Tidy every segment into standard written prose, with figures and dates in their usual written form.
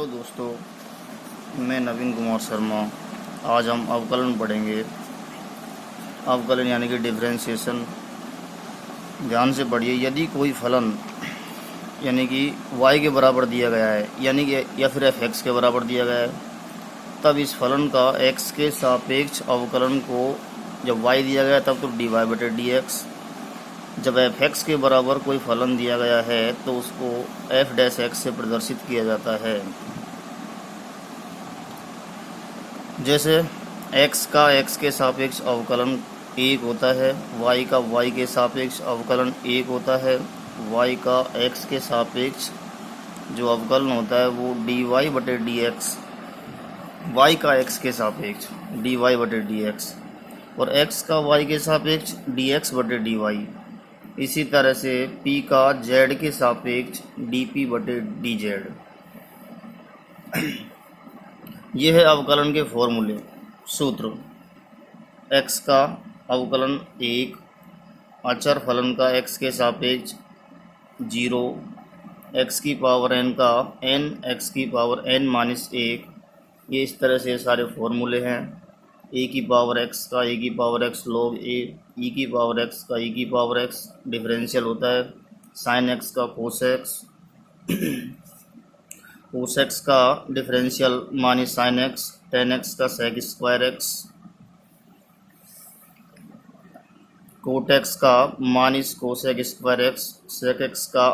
Hello दोस्तों, मैं नवीन कुमार शर्मा। आज हम अवकलन पढ़ेंगे। अवकलन यानी कि डिफरेंशिएशन। ध्यान से पढ़िए। यदि कोई फलन यानी कि y के बराबर दिया गया है यानी कि या फिर f(x) के बराबर दिया गया है, तब इस फलन का x के सापेक्ष अवकलन को जब y दिया गया तब तो dy/dx। जब f(x) के बराबर कोई फलन दिया गया है तो उसको f'(x) से प्रदर्शित किया जाता है। जैसे x का x के सापेक्ष अवकलन 1 होता है, y का y के सापेक्ष अवकलन 1 होता है, y का x के सापेक्ष जो अवकलन होता है वो dy/dx, y का x के सापेक्ष dy/dx और x का y के सापेक्ष dx/dy। इसी तरह से p का z के सापेक्ष dp/dz। यह है अवकलन के फॉर्मूले। सूत्र: x का अवकलन 1, अचर फलन का x के सापेक्ष 0, x की पावर n का n, x की पावर n-1। ये इस तरह से सारे फॉर्मूले हैं। a की पावर x का a की power x log a, e की पावर x का e की पावर x डिफरेंशियल होता है sin x का cos x, cos x का differential minus sin x, tan x का sec square x, cot x का minus cosec square x, sec x का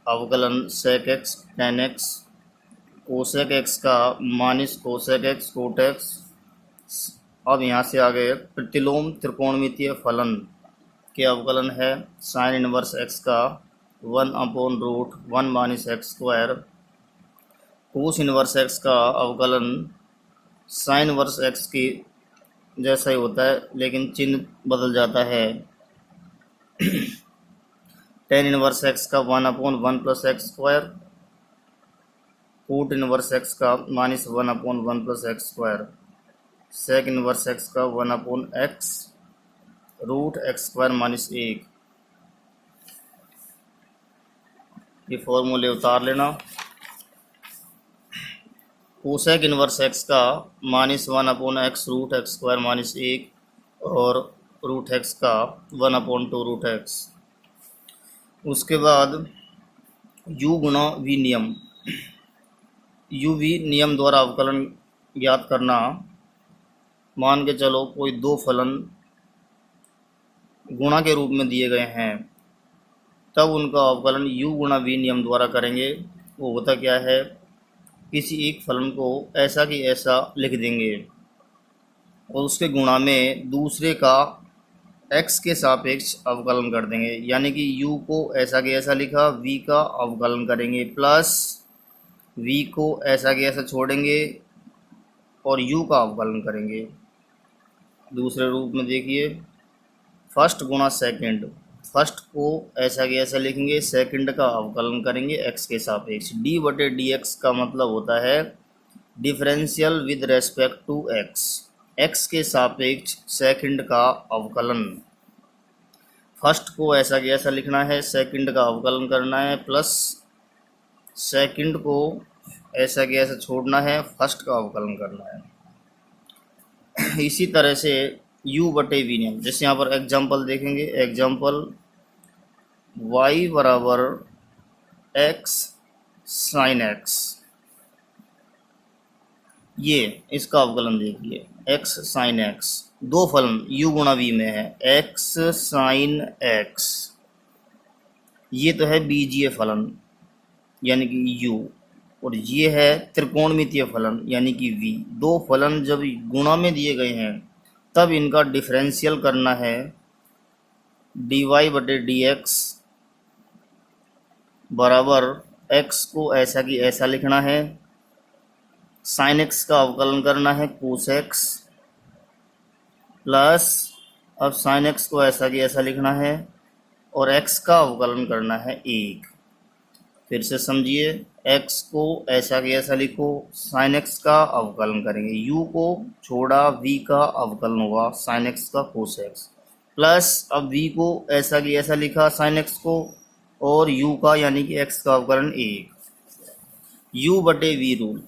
अवकलन sec x tan x, cosec x का minus cosec x cot x। अब यहाँ से आगे प्रतिलोम त्रिकोणमितीय फलन के अवकलन है साइन इनवर्स x का 1/√1 - x²। कोस इनवर्स x का अवकलन साइन इनवर्स x की जैसा ही होता है लेकिन चिन्ह बदल जाता है। टेन इनवर्स x का 1/1 + x², कोट इनवर्स x का -1/1 + x², सेक इनवर्स x का 1/x √x² - 1। ये फॉर्मूले उतार लेना। कोसेक इनवर्स x का -1/x √x² - 1 और √x का 1/2 √x। उसके बाद u गुणा v नियम, u-v नियम द्वारा अवकलन ज्ञात करना। मान के चलो कोई दो फलन गुणा के रूप में दिए गए हैं, तब उनका अवकलन u गुणा v नियम द्वारा करेंगे। वो होता क्या है, किसी एक फलन को ऐसा कि ऐसा लिख देंगे और उसके गुणा में दूसरे का x के सापेक्ष अवकलन कर देंगे। यानी कि u को ऐसा कि ऐसा लिखा, v का अवकलन करेंगे प्लस v को ऐसा कि ऐसा छोड़ेंगे और u का अवकलन करेंगे। दूसरे रूप में देखिए, फर्स्ट गुणा सेकंड, फर्स्ट को ऐसा कि ऐसा लिखेंगे, सेकंड का अवकलन करेंगे x के सापेक्ष। d/dx का मतलब होता है differential with respect to x के सापेक्ष सेकंड का अवकलन। फर्स्ट को ऐसा कि ऐसा लिखना है, सेकंड का अवकलन करना है प्लस सेकंड को ऐसा कि ऐसा छोड़ना है, फर्स्ट का अवकलन करना है। इसी तरह से u/v नियम, जैसे यहाँ पर एग्जाम्पल देखेंगे। एग्जाम्पल y बराबर x sin x, ये इसका अवकलन देखिए x sin x। दो फलन u गुणा v में है, x sin x, ये तो है बीजीय फलन यानी कि u, और ये है त्रिकोणमितीय फलन यानी कि v। दो फलन जब गुणा में दिए गए हैं तब इनका डिफरेंशियल करना है dy/dx बराबर x को ऐसा कि ऐसा लिखना है, sin x का अवकलन करना है cos x प्लस अब sin x को ऐसा कि ऐसा लिखना है और x का अवकलन करना है 1। फिर से समझिए, x को ऐसा कि ऐसा लिखो, sin x का अवकलन करेंगे, u को छोड़ा, v का अवकलन होगा sin x का cos x प्लस अब v को ऐसा कि ऐसा लिखा sin x को और u का यानी कि x का अवकलन 1। u/v रूल,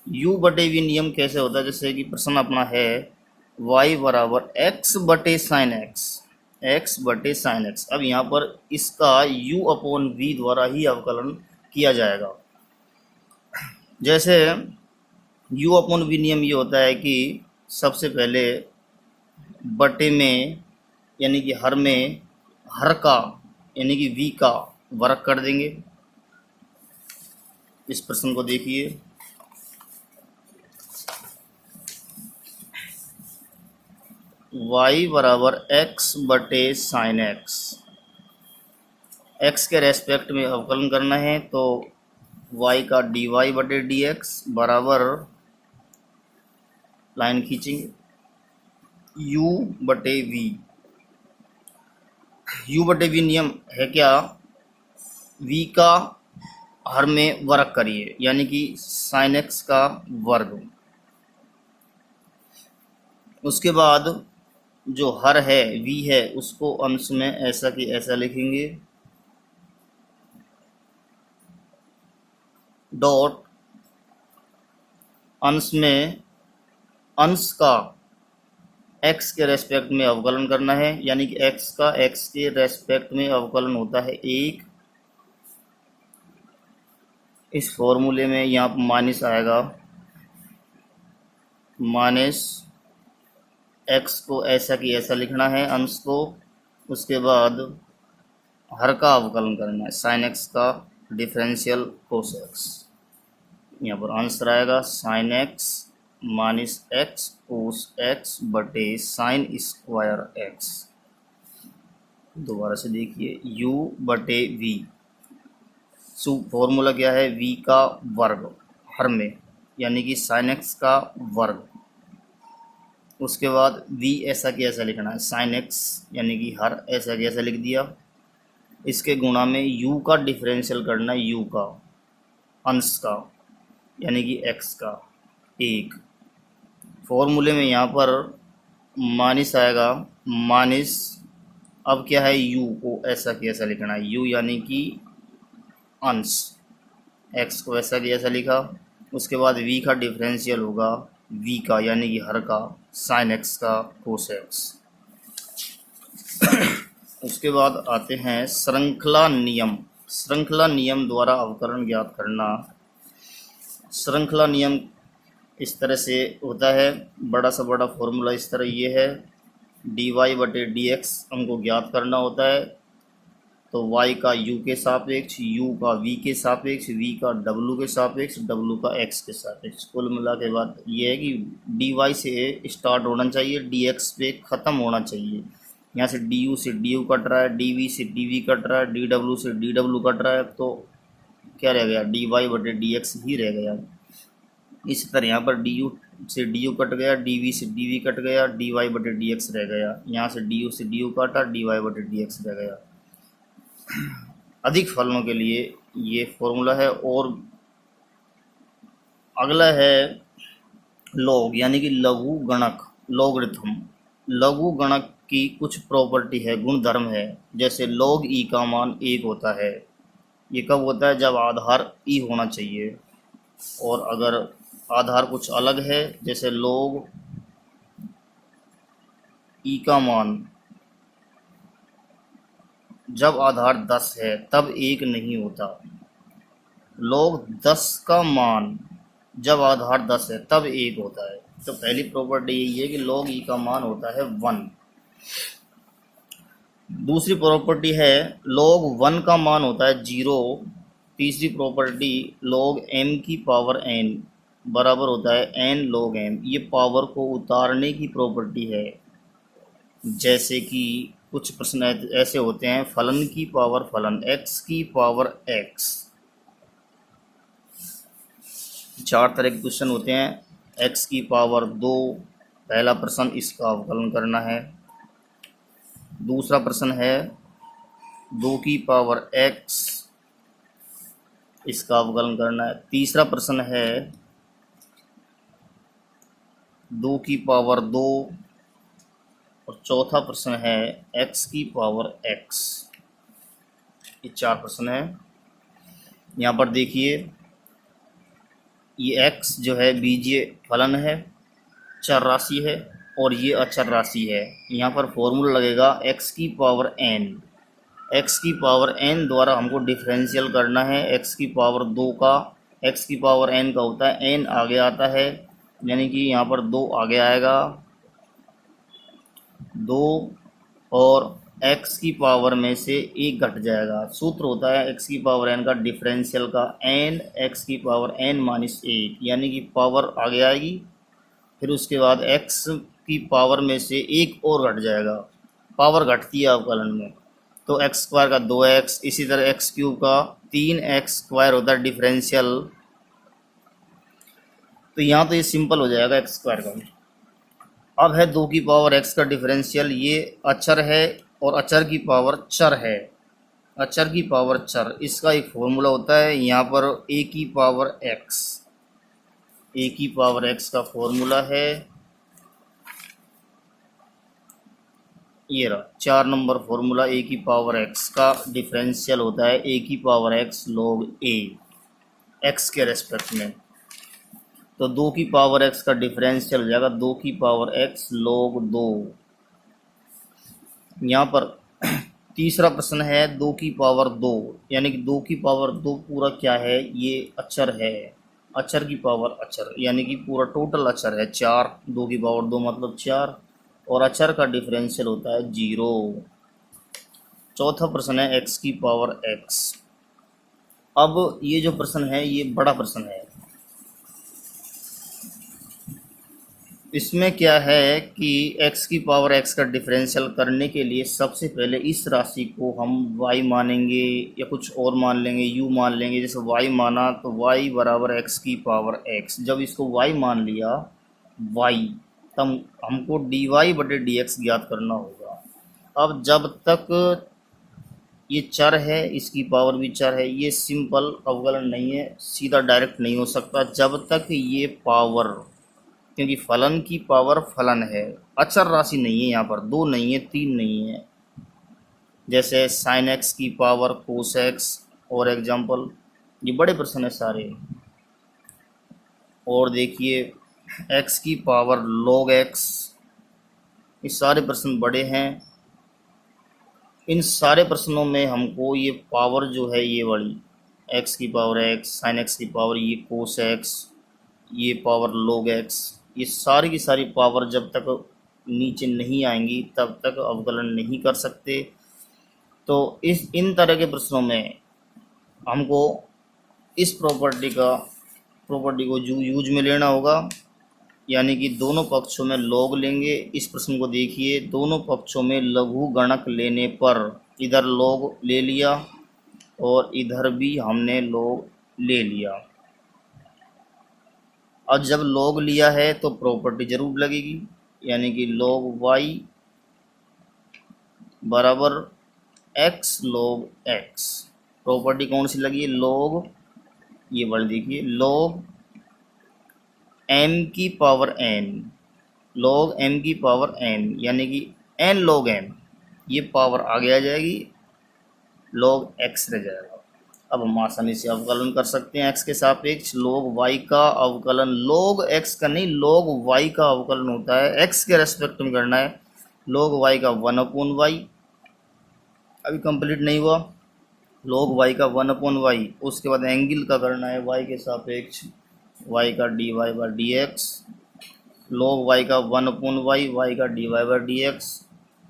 u बटे v नियम कैसे होता है, जैसे कि प्रश्न अपना है y बराबर x बटे साइन x। अब यहाँ पर इसका u अपॉन v द्वारा ही अवकलन किया जाएगा। जैसे u अपॉन v नियम ये होता है कि सबसे पहले बटे में यानी कि हर में हर का यानी कि v का वर्ग कर देंगे। इस प्रश्न को देखिए, y बराबर x बटे साइन x के रेस्पेक्ट में अवकलन करना है, तो y का dy बटे dx बराबर लाइन खींचेंगे u बटे v नियम है क्या, v का हर में वर्ग करिए यानी कि साइन x का वर्ग। उसके बाद जो हर है v है उसको अंश में ऐसा कि ऐसा लिखेंगे, डॉट अंश में अंश का x के रेस्पेक्ट में अवकलन करना है, यानी कि x का x के रेस्पेक्ट में अवकलन होता है 1। इस फॉर्मूले में यहाँ पर माइनस आएगा, माइनस x को ऐसा कि ऐसा लिखना है अंश को। उसके बाद हर का अवकलन करना है, साइन x का डिफरेंशियल कोस x। यहाँ पर आंसर आएगा साइन x माइनस x कोस x बटे साइन स्क्वायर x। दोबारा से देखिए, u बटे v, फॉर्मूला क्या है, v का वर्ग हर में यानी कि साइन x का वर्ग। उसके बाद v ऐसा कि ऐसा लिखना है, साइन x यानी कि हर ऐसा कि ऐसा लिख दिया। इसके गुणा में u का डिफरेंशियल करना है, u का अंश का यानी कि x का 1। फॉर्मूले में यहाँ पर माइनस आएगा, माइनस अब क्या है, u को ऐसा कि ऐसा लिखना है, u यानी कि अंश, x को ऐसा कि ऐसा लिखा। उसके बाद v का डिफरेंशियल होगा v का यानी कि हर का साइन x का कोस x। उसके बाद आते हैं श्रृंखला नियम द्वारा अवकलन ज्ञात करना। श्रृंखला नियम इस तरह से होता है, बड़ा सा बड़ा फॉर्मूला इस तरह ये है, dy बटे dx हमको ज्ञात करना होता है। तो y का u के सापेक्ष, u का v के सापेक्ष, v का w के सापेक्ष, w का x के सापेक्ष। कुल मिला के बात ये है कि dy से स्टार्ट होना चाहिए, dx पे ख़त्म होना चाहिए। यहाँ से du से du कट रहा है, dv से dv कट रहा है, dw से dw कट रहा है, तो क्या रह गया, dy बटे dx ही रह गया। इसी तरह यहाँ पर du से du कट गया, dv से dv कट गया, dy बटे dx रह गया। यहाँ से du से du काटा, dy बटे dx रह गया। अधिक फलनों के लिए ये फॉर्मूला है। और अगला है लॉग यानी कि लघु गणक, लॉगरिथम। लघु गणक की कुछ प्रॉपर्टी है, गुणधर्म है। जैसे log e का मान 1 होता है, ये कब होता है, जब आधार e होना चाहिए। और अगर आधार कुछ अलग है, जैसे log e का मान जब आधार 10 है तब 1 नहीं होता। log 10 का मान जब आधार 10 है तब 1 होता है। तो पहली प्रॉपर्टी यही है कि log e का मान होता है 1। दूसरी प्रॉपर्टी है log 1 का मान होता है 0। तीसरी प्रॉपर्टी log m की पावर n बराबर होता है n log m। ये पावर को उतारने की प्रॉपर्टी है। जैसे कि कुछ प्रश्न ऐसे होते हैं, फलन की पावर फलन, x की पावर x। 4 तरह के क्वेश्चन होते हैं। x की पावर 2 पहला प्रश्न, इसका अवकलन करना है। दूसरा प्रश्न है 2 की पावर x, इसका अवकलन करना है। तीसरा प्रश्न है 2 की पावर 2 और चौथा प्रश्न है x की पावर x। ये 4 प्रश्न हैं। यहाँ पर देखिए ये x जो है बीजीय फलन है, चर राशि है, और ये अचर राशि है। यहाँ पर फॉर्मूला लगेगा x की पावर n। x की पावर n द्वारा हमको डिफरेंशियल करना है x की पावर 2 का। x की पावर n का होता है n आगे आता है, यानी कि यहाँ पर 2 आगे आएगा, 2, और x की पावर में से 1 घट जाएगा। सूत्र होता है x की पावर n का डिफरेंशियल का n x की पावर n माइनस 1, यानी कि पावर आगे आएगी, फिर उसके बाद x की पावर में से 1 और घट जाएगा। पावर घटती है अवकलन में, तो एक्स स्क्वायर का 2x, इसी तरह एक्स क्यूब का 3x स्क्वायर होता है डिफरेंशियल। तो यहाँ तो ये सिंपल हो जाएगा एक्स स्क्वायर का। अब है 2 की पावर x का डिफरेंशियल, ये अचर है और अचर की पावर चर है। अचर की पावर चर, इसका एक फॉर्मूला होता है यहाँ पर a की पावर x। a की पावर x का फॉर्मूला है ये रहा, 4 नंबर फॉर्मूला। a की पावर x का डिफरेंशियल होता है a की power x log a, x के रेस्पेक्ट में। तो 2 की पावर x का डिफरेंशियल हो जाएगा 2 की पावर x log 2। यहाँ पर तीसरा प्रश्न है 2 की पावर 2, यानी कि 2 की पावर 2 पूरा क्या है, ये अचर है। अचर की पावर अचर, यानी कि पूरा टोटल अचर है 4। 2 की पावर 2 मतलब 4, और अचर का डिफरेंशियल होता है 0। चौथा प्रश्न है x की पावर x। अब ये जो प्रश्न है ये बड़ा प्रश्न है। इसमें क्या है कि x की पावर x का डिफरेंशियल करने के लिए सबसे पहले इस राशि को हम y मानेंगे या कुछ और मान लेंगे, u मान लेंगे। जैसे y माना तो y बराबर x की पावर x। जब इसको y मान लिया y, तब हमको dy बटे dx ज्ञात करना होगा। अब जब तक ये चर है, इसकी पावर भी चर है, ये सिंपल अवकलन नहीं है, सीधा डायरेक्ट नहीं हो सकता जब तक ये पावर, क्योंकि फलन की पावर फलन है, अचर राशि नहीं है। यहाँ पर 2 नहीं है, 3 नहीं है। जैसे साइन एक्स की पावर कोस एक्स, और एग्जाम्पल, ये बड़े प्रश्न है सारे। और देखिए एक्स की पावर लॉग एक्स, ये सारे प्रश्न बड़े हैं। इन सारे प्रश्नों में हमको ये पावर जो है ये वाली एक्स की पावर एक्स, साइन एक्स की पावर ये कोस एक्स, ये पावर लॉग एक्स, ये सारी की सारी पावर जब तक नीचे नहीं आएंगी तब तक अवकलन नहीं कर सकते। तो इन तरह के प्रश्नों में हमको इस प्रॉपर्टी को यूज में लेना होगा, यानी कि दोनों पक्षों में लॉग लेंगे। इस प्रश्न को देखिए, दोनों पक्षों में लघु गणक लेने पर इधर लॉग ले लिया और इधर भी हमने लॉग ले लिया। और जब लॉग लिया है तो प्रॉपर्टी जरूर लगेगी, यानी कि log y बराबर x log x। प्रॉपर्टी कौन सी लगी है, log, ये वर्ड देखिए, log m की पावर n, log m की पावर n, यानी कि n log m, ये पावर आगे आ जाएगी, log x रह जाएगा। अब हम आसानी से अवकलन कर सकते हैं x के सापेक्ष। log y का अवकलन, log x का नहीं, log y का अवकलन होता है, x के रेस्पेक्ट में करना है। log y का 1/y, अभी कंप्लीट नहीं हुआ। log y का 1/y, उसके बाद एंगल का करना है y के सापेक्ष, y का dy/dx। log y का 1/y, y का dy/dx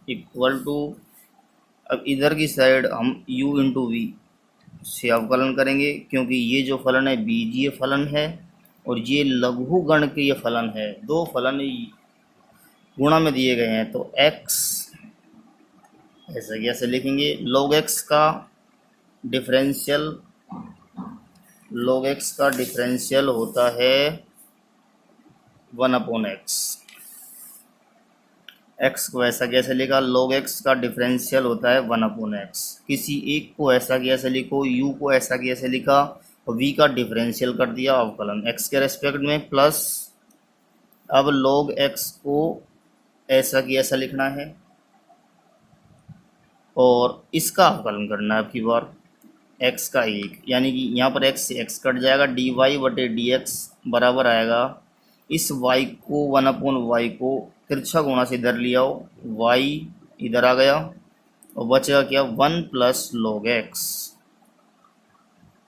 इक्वल टू, अब इधर की साइड हम u इंटू वी से अवकलन करेंगे, क्योंकि ये जो फलन है बीजीय फलन है और ये लघु गणकीय फलन है। 2 फलन गुणा में दिए गए हैं, तो x ऐसा कैसे लिखेंगे, log x का डिफरेंशियल, log x का डिफरेंशियल होता है 1/x। x को ऐसा कैसे लिखा, log x का डिफरेंशियल होता है 1/x। किसी एक को ऐसा कैसे लिखो, u को ऐसा कैसे लिखा, और v का डिफरेंशियल कर दिया अवकलन x के रेस्पेक्ट में, प्लस अब log x को ऐसा की ऐसा लिखना है और इसका अवकलन करना है। अब की बार एक्स का एक, यानी कि यहाँ पर एक्स से एक्स कट जाएगा, डी वाई बटे डी एक्स बराबर आएगा इस वाई को 1/वाई को तिरछा गुणा से इधर लिया हो, वाई इधर आ गया और बचेगा क्या 1 + log x,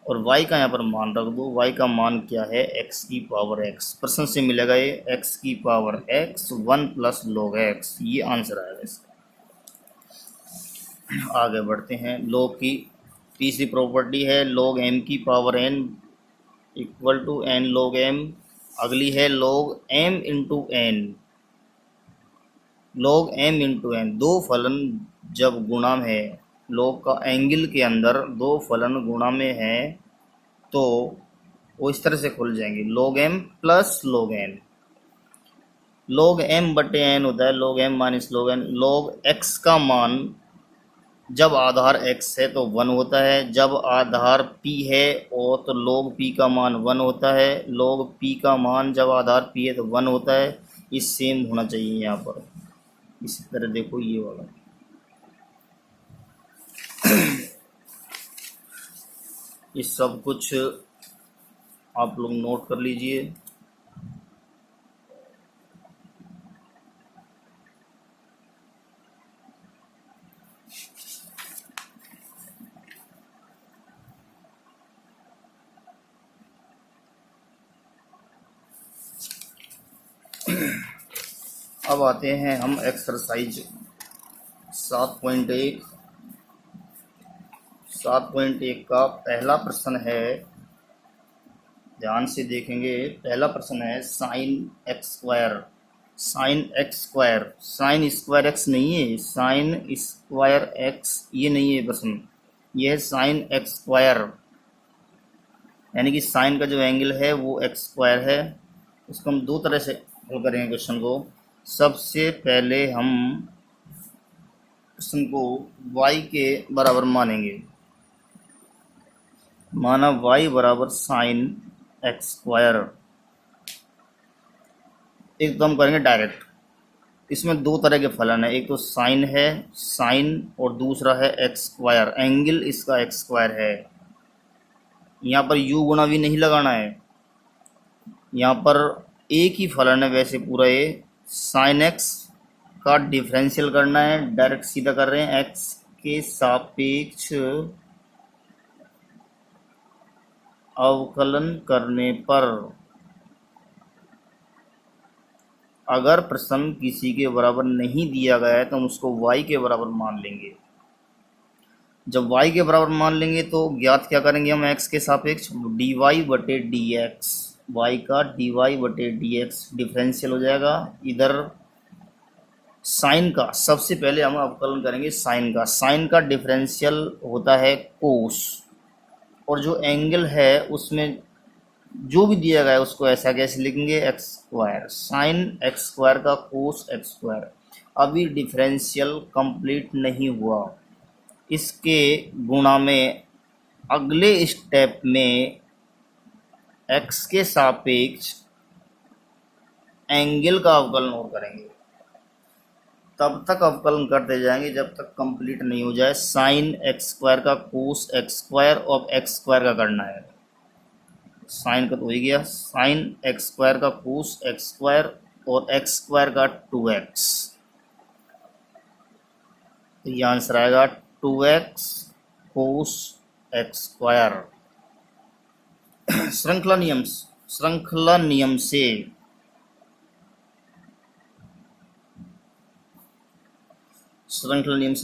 और y का यहाँ पर मान रख दो, y का मान क्या है x⁻x, प्रश्न से मिलेगा ये x⁻x 1 + log x, ये आंसर आएगा इसका। आगे बढ़ते हैं, log की तीसरी प्रॉपर्टी है log m⁻n = n log m, अगली है log m × n, log m × n, दो फलन जब गुणा में है, log का एंगल के अंदर दो फलन गुणा में है तो वो इस तरह से खुल जाएंगे, log m + log n, log m बटे n होता है log m - log n, log x का मान जब आधार x है तो 1 होता है, जब आधार p है और तो log p का मान 1 होता है, log p का मान जब आधार p है तो 1 होता है, ये सेम होना चाहिए यहाँ पर। इसी तरह देखो ये वाला, ये सब कुछ आप लोग नोट कर लीजिए। अब आते हैं हम एक्सरसाइज 7.1। 7.1 का पहला प्रश्न है, ध्यान से देखेंगे। पहला प्रश्न है sign x square, sign x square, sine square x नहीं है, साइन स्क्वायर एक्स ये नहीं है प्रश्न, ये है साइन एक्स स्क्वायर, यानी कि साइन का जो एंगल है वो एक्स स्क्वायर है। उसको हम दो तरह से हल करेंगे क्वेश्चन को। सबसे पहले हम क्वेश्चन को y के बराबर मानेंगे, माना y बराबर साइन एक्स स्क्वायर, एक तो हम करेंगे डायरेक्ट। इसमें दो तरह के फलन है, एक तो साइन है साइन और दूसरा है एक्स स्क्वायर, एंगल इसका एक्स स्क्वायर है। यहाँ पर u गुणा v नहीं लगाना है, यहाँ पर एक ही फलन है वैसे पूरा, ये साइन एक्स का डिफरेंशियल करना है, डायरेक्ट सीधा कर रहे हैं। एक्स के सापेक्ष अवकलन करने पर अगर प्रश्न किसी के बराबर नहीं दिया गया है तो हम उसको y के बराबर मान लेंगे। जब y के बराबर मान लेंगे तो ज्ञात क्या करेंगे हम, x के सापेक्ष dy बटे dx, y का dy बटे dx डिफरेंशियल हो जाएगा। इधर साइन का सबसे पहले हम अवकलन करेंगे, साइन का डिफरेंशियल होता है कोस, और जो एंगल है उसमें जो भी दिया गया है उसको ऐसा कैसे लिखेंगे, x square, sign x square का कोस एक्स स्क्वायर। अभी डिफरेंशियल कंप्लीट नहीं हुआ, इसके गुणा में अगले स्टेप में एक्स के सापेक्ष एंगल का अवकलन और करेंगे। तब तक अवकलन करते जाएंगे जब तक कंप्लीट नहीं हो जाए। साइन एक्स स्क्वायर का कोस एक्स स्क्वायर और एक्स स्क्वायर का करना है, साइन का तो हो ही गया, साइन एक्स स्क्वायर का कोस एक्स स्क्वायर और एक्स स्क्वायर का 2x, तो ये आंसर आएगा 2x कोस एक्स स्क्वायर। श्रृंखला नियम से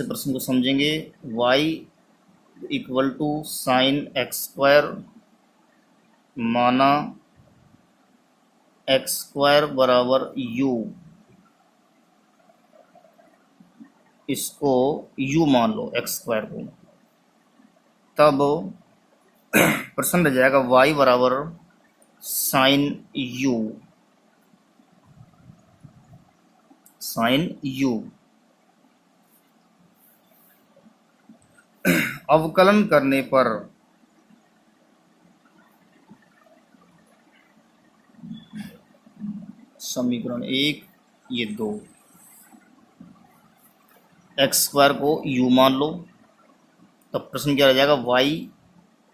प्रश्न को समझेंगे। y = साइन एक्स स्क्वायर, माना एक्स स्क्वायर बराबर u, इसको u मान लो एक्स स्क्वायर को, तब प्रश्न रह जाएगा y बराबर साइन u। अवकलन करने पर समीकरण 1 ये 2, एक्स स्क्वायर को u मान लो, तब प्रश्न क्या रह जाएगा, y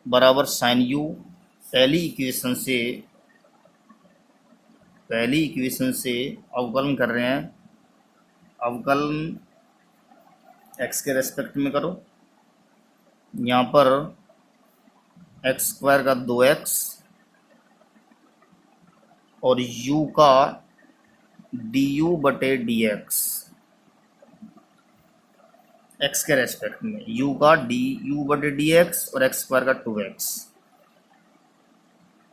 बराबर साइन यू। पहली इक्वेशन से अवकलन कर रहे हैं। अवकलन एक्स के रेस्पेक्ट में करो। यहाँ पर एक्स स्क्वायर का 2x और u का du बटे dx, x के रेस्पेक्ट में u का du बटे dx और एक्स स्क्वायर का 2x।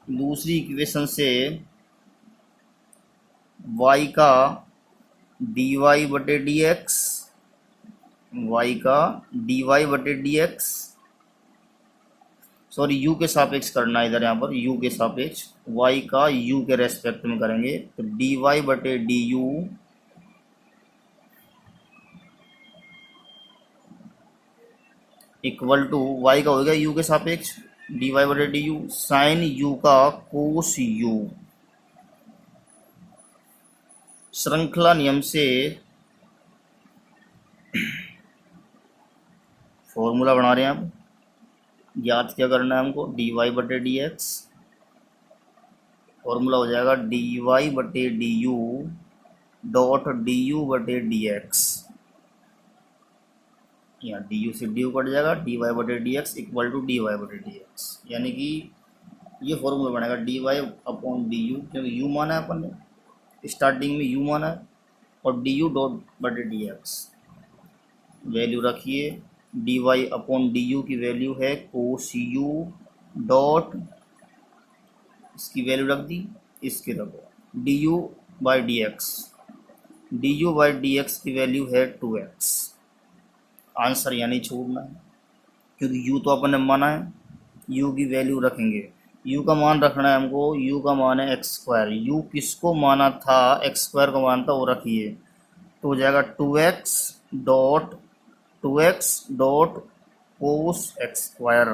दूसरी इक्वेशन से y का dy बटे dx, y का dy बटे dx, सॉरी u के सापेक्ष करना है इधर, यहाँ पर u के सापेक्ष, y का u के रेस्पेक्ट में करेंगे तो dy बटे du इक्वल टू y का हो गया u के सापेक्ष dy बटे du साइन u का कोस u। श्रृंखला नियम से फॉर्मूला बना रहे हैं। अब ज्ञात क्या करना है हमको, dy बटे dx, फॉर्मूला हो जाएगा dy बटे du डॉट du बटे dx। यहाँ du से du कट जाएगा, dy बटे dx इक्वल टू dy बटे dx, यानी कि ये फॉर्मूला बनेगा dy अपॉन du, क्योंकि u माना है अपन ने स्टार्टिंग में u माना है, और du डॉट बटे dx। वैल्यू रखिए, dy अपॉन du की वैल्यू है कोस u डॉट, इसकी वैल्यू रख दी, इसकी रखो du by dx, du by dx की वैल्यू है 2x। आंसर यानी छोड़ना है, क्योंकि u तो अपन ने माना है, u की वैल्यू रखेंगे। u का मान रखना है हमको, u का मान है एक्स स्क्वायर, u किसको माना था, एक्स स्क्वायर का मान था, वो रखिए, तो हो जाएगा 2x डॉट कोस एक्स स्क्वायर,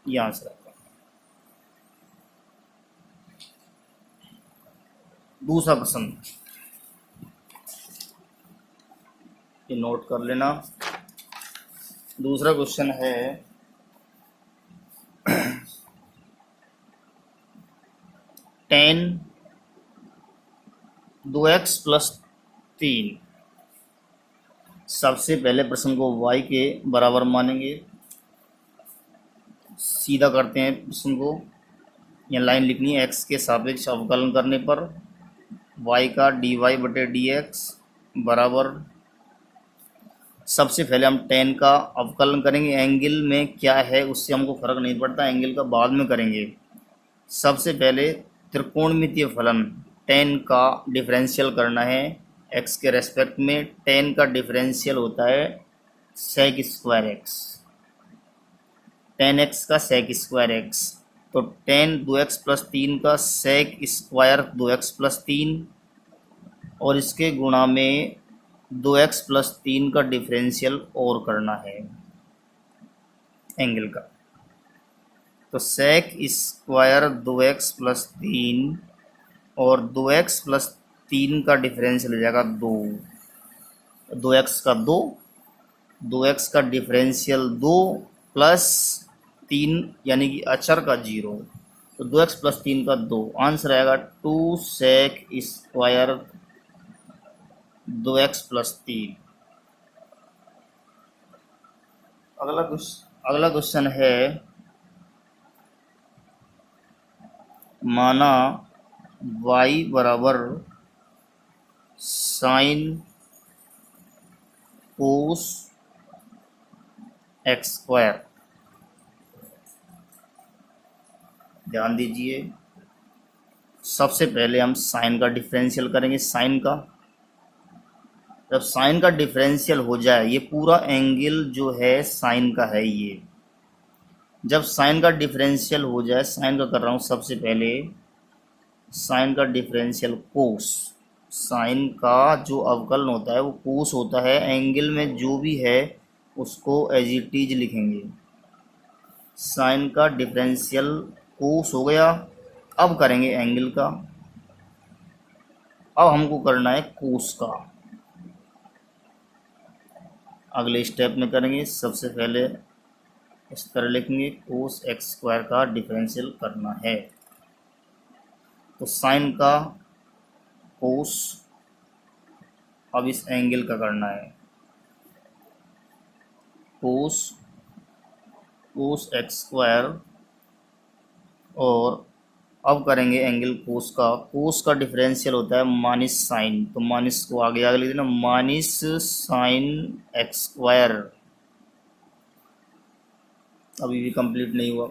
ये आंसर है। दूसरा प्रश्न, ये नोट कर लेना। दूसरा क्वेश्चन है टेन 2x प्लस 3। सबसे पहले प्रश्न को y के बराबर मानेंगे, सीधा करते हैं प्रश्न को। यह लाइन लिखनी है, x के सापेक्ष अवकलन करने पर y का dy बटे dx बराबर, सबसे पहले हम टेन का अवकलन करेंगे। एंगल में क्या है उससे हमको फर्क नहीं पड़ता, एंगल का बाद में करेंगे। सबसे पहले त्रिकोणमितीय फलन टेन का डिफरेंशियल करना है x के रेस्पेक्ट में। टेन का डिफरेंशियल होता है sec square x, tan x का सेक स्क्वायर एक्स, तो टेन 2x प्लस 3 का सेक स्क्वायर 2x प्लस 3, और इसके गुणा में 2x प्लस 3 का डिफरेंशियल और करना है एंगल का, तो सेक स्क्वायर 2x प्लस 3 और 2x प्लस 3 का डिफरेंशियल हो जाएगा 2, 2x का 2, 2x का डिफरेंशियल 2 प्लस 3 यानी कि अचर का 0, तो 2x प्लस 3 का 2, आंसर आएगा 2 सेक स्क्वायर 2x प्लस 3। अगला क्वेश्चन है, माना y बराबर साइन कोस एक्स स्क्वायर। ध्यान दीजिए, सबसे पहले हम साइन का डिफरेंशियल करेंगे। साइन का, जब साइन का डिफरेंशियल हो जाए, ये पूरा एंगल जो है साइन का है, ये जब साइन का डिफरेंशियल हो जाए, साइन का कर रहा हूँ सबसे पहले, साइन का डिफरेंशियल कोस, साइन का जो अवकलन होता है वो कोस होता है, एंगल में जो भी है उसको एज इट इज लिखेंगे। साइन का डिफरेंशियल कोस हो गया, अब करेंगे एंगल का। अब हमको करना है कोस का, अगले स्टेप में करेंगे। सबसे पहले इस तरह लिखेंगे कोस एक्स स्क्वायर का डिफरेंशियल करना है। तो साइन का कोस, अब इस एंगल का करना है कोस एक्स स्क्वायर, और अब करेंगे एंगल कोस का डिफरेंशियल होता है माइनस साइन, तो माइनस को आगे आगे लिख देना, माइनस साइन एक्स स्क्वायर। अभी भी कंप्लीट नहीं हुआ,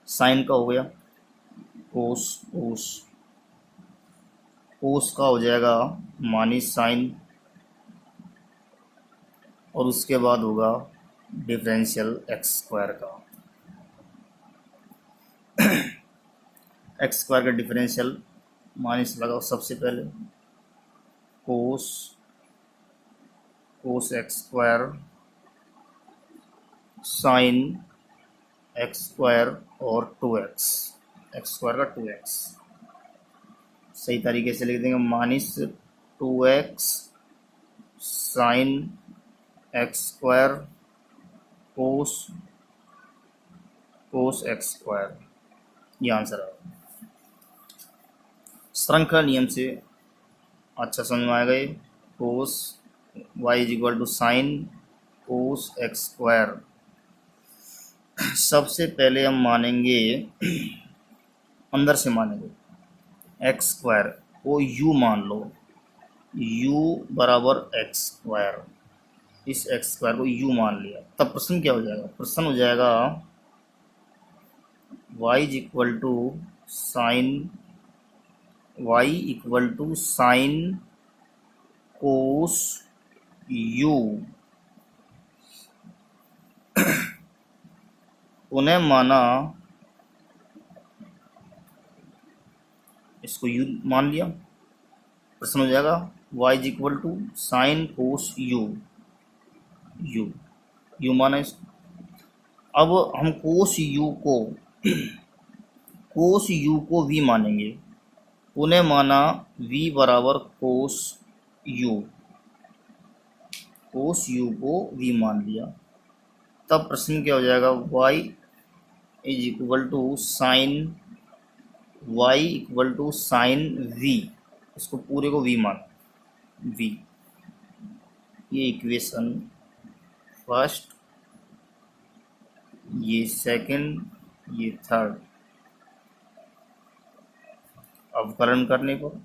साइन का हो गया कोस का हो जाएगा माइनस साइन, और उसके बाद होगा डिफरेंशियल एक्स स्क्वायर का। एक्स स्क्वायर का डिफरेंशियल माइनस लगाओ सबसे पहले, कोस x square sine x square और 2x, एक्स स्क्वायर का 2x, सही तरीके से लिख देंगे minus 2x sine x square cos x square, ये आंसर है। श्रृंखला नियम से अच्छा समझ में आएगा ये, cos y is equal to sine cos x square. सबसे पहले हम मानेंगे, अंदर से मानेंगे एक्स स्क्वायर को u मान लो, u बराबर एक्स स्क्वायर, इस एक्स स्क्वायर को u मान लिया, तब प्रश्न क्या हो जाएगा, प्रश्न हो जाएगा y is equal to sine cos u, उन्हें माना, इसको u मान लिया, प्रश्न हो जाएगा y is equal to sine cos u माना इसको। अब हम कोस u को v मानेंगे, उन्हें माना v बराबर कोस u को v मान लिया, तब प्रश्न क्या हो जाएगा, y is equal to sine v, इसको पूरे को v माना, v, ये इक्वेशन फर्स्ट, ये सेकंड, ये थर्ड। अवकलन करने पर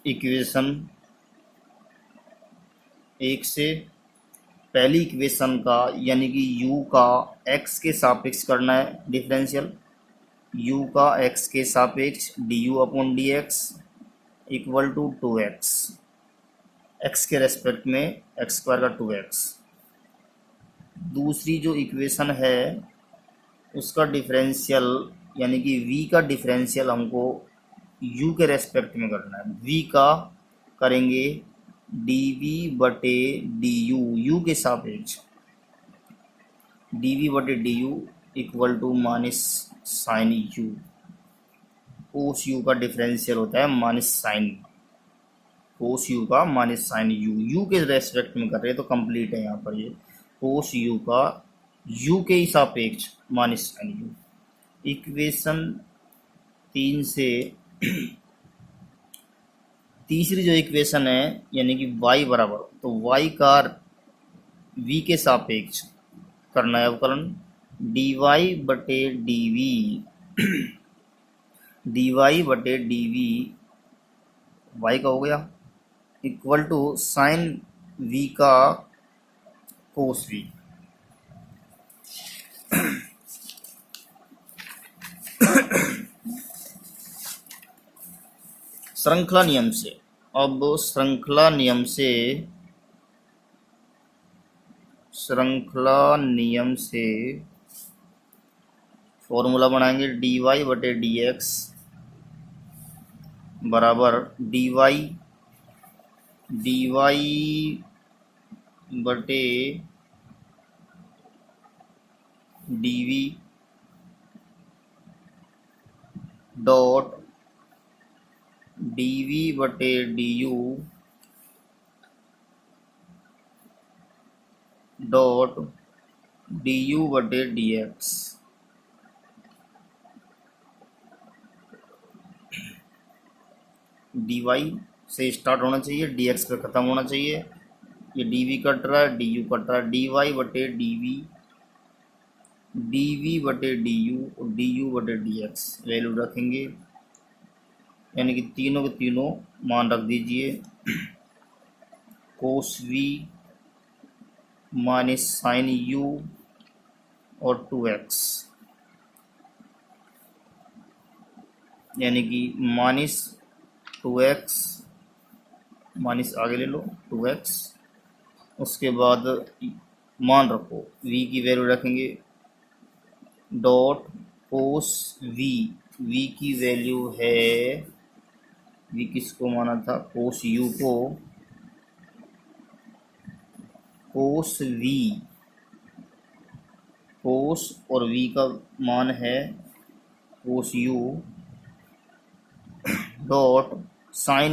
इक्वेशन एक से पहली इक्वेशन का यानी कि u का x के सापेक्ष करना है डिफरेंशियल, u का x के सापेक्ष du upon dx equal to 2x, x के रेस्पेक्ट में एक्स स्क्वायर का 2x। दूसरी जो इक्वेशन है उसका डिफरेंशियल यानी कि v का डिफरेंशियल हमको u के रेस्पेक्ट में करना है, v का करेंगे dv बटे du, u के सापेक्ष dv बटे du equal to minus sine u, cos u का डिफरेंशियल होता है माइनस साइन, कोस u का माइनस साइन u के रेस्पेक्ट में कर रहे हैं, तो कंप्लीट है यहाँ पर ये कोस u का u के ही सापेक्ष माइनस साइन u। इक्वेशन 3 से तीसरी जो इक्वेशन है यानी कि y बराबर, तो y का v के सापेक्ष करना है अवकलन, dy बटे dv y का हो गया इक्वल टू साइन v का कोस v। श्रृंखला नियम से, अब श्रृंखला नियम से फॉर्मूला बनाएंगे, dy बटे dx बराबर dy बटे dv डॉट डी वी बटे D U dot D you बटे डी एक्स। डी वाई से स्टार्ट होना चाहिए, डी एक्स पे ख़त्म होना चाहिए। ये डी वी कट रहा है, डी यू कट रहा है, डी वाई बटे डी वी बटे डी यू और डी यू बटे डी एक्स वैल्यू रखेंगे, यानी कि तीनों के तीनों मान रख दीजिए। कोस वी माइनस साइन यू और 2x, यानी कि माइनस 2x माइनस आगे ले लो 2x। उसके बाद मान रखो v की वैल्यू रखेंगे डॉट कोस v की वैल्यू है, v किसको माना था, कोस u को, कोस v, कोस और v का मान है cos u dot sine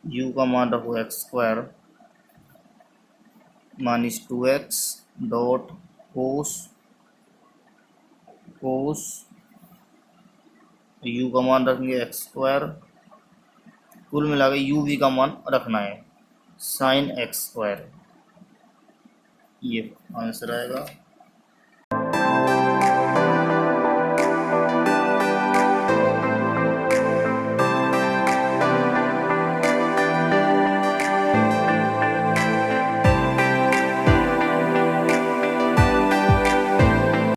u का मान रखो x square minus 2x dot cos u का मान रखेंगे एक्स स्क्वायर, कुल मिला के u v का मान रखना है साइन एक्स स्क्वायर। ये आंसर आएगा।